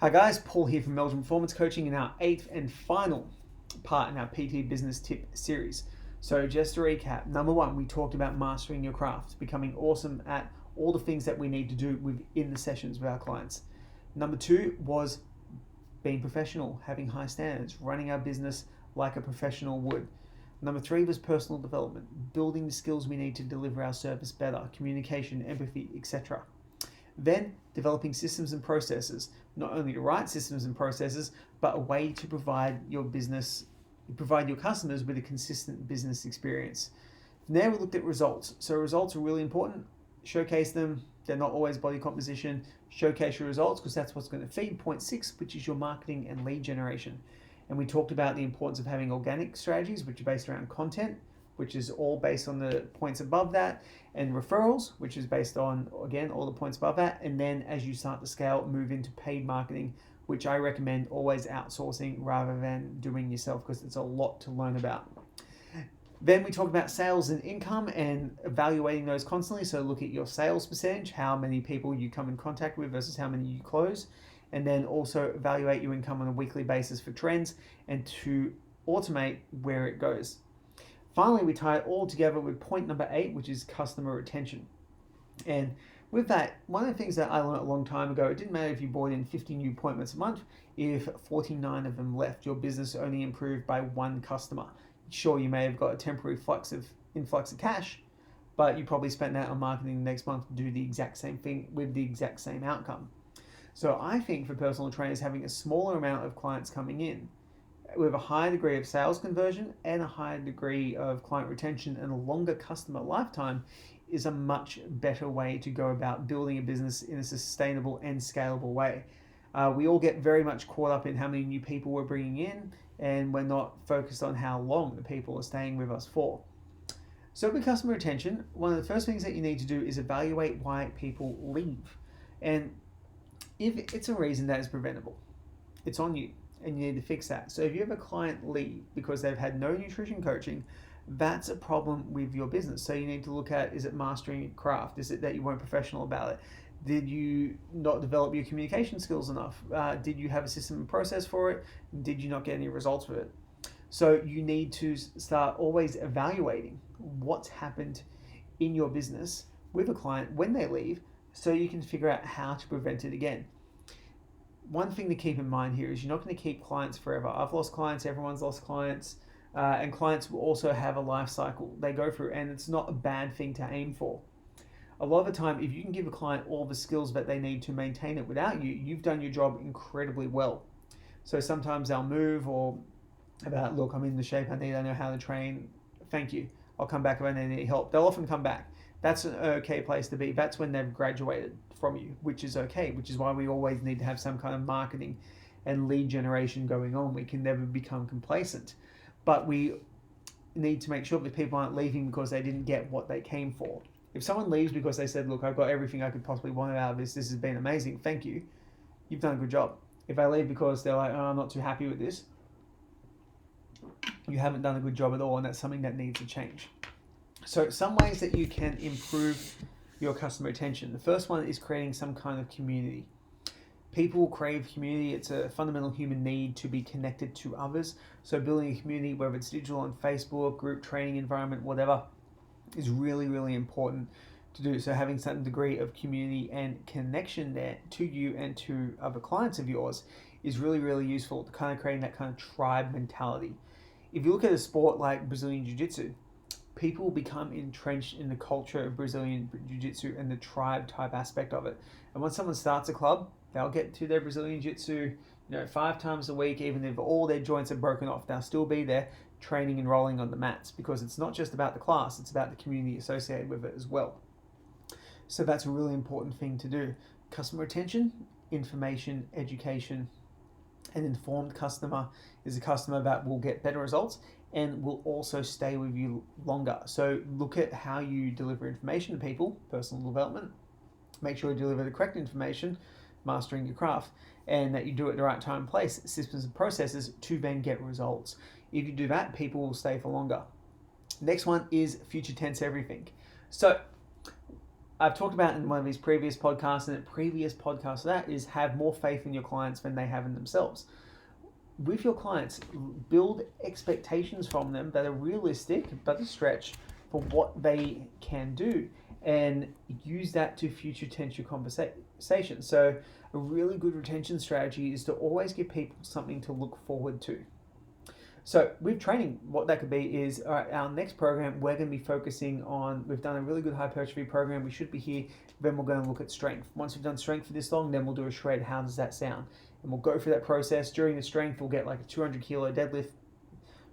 Hi guys, Paul here from Meldrum Performance Coaching in our eighth and final part in our PT Business Tip series. So just to recap, number one, we talked about mastering your craft, becoming awesome at all the things that we need to do within the sessions with our clients. Number two was being professional, having high standards, running our business like a professional would. Number three was personal development, building the skills we need to deliver our service better, communication, empathy, etc. Then developing systems and processes, not only the right systems and processes, but a way to provide your customers with a consistent business experience. From there, we looked at results. So results are really important. Showcase them. They're not always body composition. Showcase your results because that's what's going to feed point six, which is your marketing and lead generation. And we talked about the importance of having organic strategies, which are based around content, which is all based on the points above that, and referrals, which is based on, again, all the points above that. And then as you start to scale, move into paid marketing, which I recommend always outsourcing rather than doing yourself because it's a lot to learn about. Then we talk about sales and income and evaluating those constantly. So look at your sales percentage, how many people you come in contact with versus how many you close. And then also evaluate your income on a weekly basis for trends and to automate where it goes. Finally, we tie it all together with point number 8, which is customer retention. And with that, one of the things that I learned a long time ago, it didn't matter if you brought in 50 new appointments a month, if 49 of them left, your business only improved by one customer. Sure, you may have got a temporary influx of cash, but you probably spent that on marketing the next month to do the exact same thing with the exact same outcome. So I think for personal trainers, having a smaller amount of clients coming in with a higher degree of sales conversion and a higher degree of client retention and a longer customer lifetime is a much better way to go about building a business in a sustainable and scalable way. We all get very much caught up in how many new people we're bringing in, and we're not focused on how long the people are staying with us for. So with customer retention, one of the first things that you need to do is evaluate why people leave. And if it's a reason that is preventable, it's on you and you need to fix that. So if you have a client leave because they've had no nutrition coaching, that's a problem with your business. So you need to look at, is it mastering your craft? Is it that you weren't professional about it? Did you not develop your communication skills enough? Did you have a system and process for it? Did you not get any results with it? So you need to start always evaluating what's happened in your business with a client when they leave so you can figure out how to prevent it again. One thing to keep in mind here is you're not going to keep clients forever. I've lost clients, everyone's lost clients, and clients will also have a life cycle they go through, and it's not a bad thing to aim for. A lot of the time, if you can give a client all the skills that they need to maintain it without you, you've done your job incredibly well. So sometimes they'll move or about, look, I'm in the shape I need, I know how to train, thank you, I'll come back if I need any help. They'll often come back. That's an okay place to be. That's when they've graduated from you, which is okay, which is why we always need to have some kind of marketing and lead generation going on. We can never become complacent, but we need to make sure that people aren't leaving because they didn't get what they came for. If someone leaves because they said, look, I've got everything I could possibly want out of this has been amazing, thank you, you've done a good job. If they leave because they're like, oh, I'm not too happy with this, you haven't done a good job at all, and that's something that needs to change. So some ways that you can improve your customer retention. The first one is creating some kind of community. People crave community. It's a fundamental human need to be connected to others. So building a community, whether it's digital on Facebook, group training environment, whatever, is really, really important to do. So having some degree of community and connection there to you and to other clients of yours is really, really useful to kind of creating that kind of tribe mentality. If you look at a sport like Brazilian Jiu-Jitsu, people become entrenched in the culture of Brazilian Jiu-Jitsu and the tribe type aspect of it. And once someone starts a club, they'll get to their Brazilian Jiu-Jitsu, 5 times a week, even if all their joints are broken off, they'll still be there training and rolling on the mats because it's not just about the class, it's about the community associated with it as well. So that's a really important thing to do. Customer retention, information, education. An informed customer is a customer that will get better results and will also stay with you longer. So look at how you deliver information to people, personal development. Make sure you deliver the correct information, mastering your craft, and that you do it at the right time and place, systems and processes to then get results. If you do that, people will stay for longer. Next one is future tense everything. So I've talked about in one of these previous podcasts and a previous podcast, that is have more faith in your clients than they have in themselves. With your clients, build expectations from them that are realistic but a stretch for what they can do, and use that to future tense your conversation. So a really good retention strategy is to always give people something to look forward to. So with training, what that could be is, all right, our next program, we're going to be focusing on, we've done a really good hypertrophy program, we should be here, then we're going to look at strength. Once we've done strength for this long, then we'll do a shred. How does that sound? And we'll go through that process. During the strength, we'll get like a 200 kilo deadlift.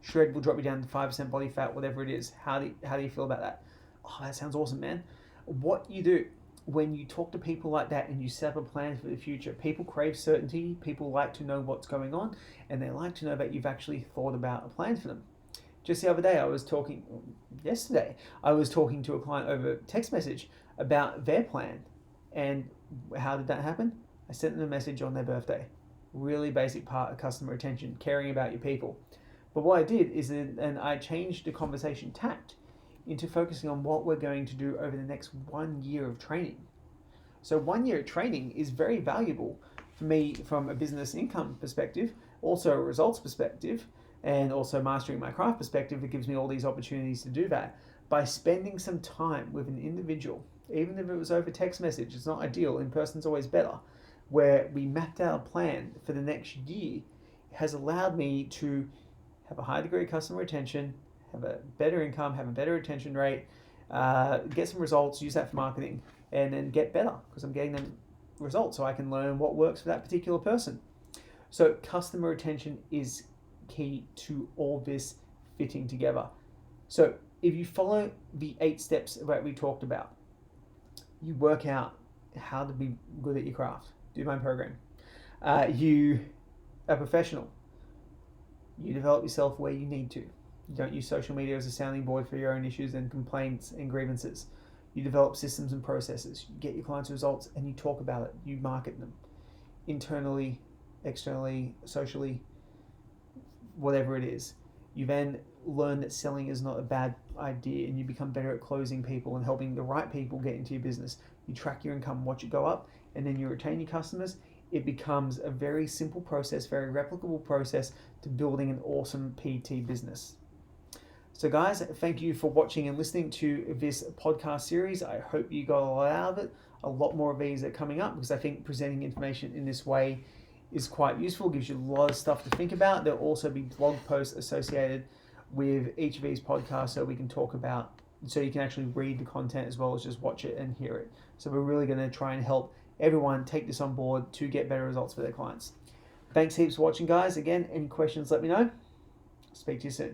Shred will drop you down to 5% body fat, whatever it is. How do you feel about that? Oh, that sounds awesome, man. What you do when you talk to people like that and you set up a plan for the future, people crave certainty, people like to know what's going on, and they like to know that you've actually thought about a plan for them. Just the other day, yesterday, I was talking to a client over text message about their plan. And how did that happen? I sent them a message on their birthday. Really basic part of customer retention, caring about your people. But what I did is, and I changed the conversation tact into focusing on what we're going to do over the next 1 year of training. So 1 year of training is very valuable for me from a business income perspective, also a results perspective, and also mastering my craft perspective. It gives me all these opportunities to do that by spending some time with an individual, even if it was over text message. It's not ideal, in person's always better, where we mapped out a plan for the next year. Has allowed me to have a high degree of customer retention, have a better income, have a better retention rate, get some results, use that for marketing, and then get better because I'm getting them results so I can learn what works for that particular person. So customer retention is key to all this fitting together. So if you follow the 8 steps that we talked about, you work out how to be good at your craft. Do my program. You are professional. You develop yourself where you need to. You don't use social media as a sounding board for your own issues and complaints and grievances. You develop systems and processes. You get your clients results and you talk about it. You market them internally, externally, socially, whatever it is. You then learn that selling is not a bad idea, and you become better at closing people and helping the right people get into your business. You track your income, watch it go up, and then you retain your customers. It becomes a very simple process, very replicable process to building an awesome PT business. So guys, thank you for watching and listening to this podcast series. I hope you got a lot out of it. A lot more of these are coming up because I think presenting information in this way is quite useful, gives you a lot of stuff to think about. There'll also be blog posts associated with each of these podcasts so we can talk about, so you can actually read the content as well as just watch it and hear it. So we're really going to try and help everyone take this on board to get better results for their clients. Thanks heaps for watching, guys. Again, any questions, let me know. Speak to you soon.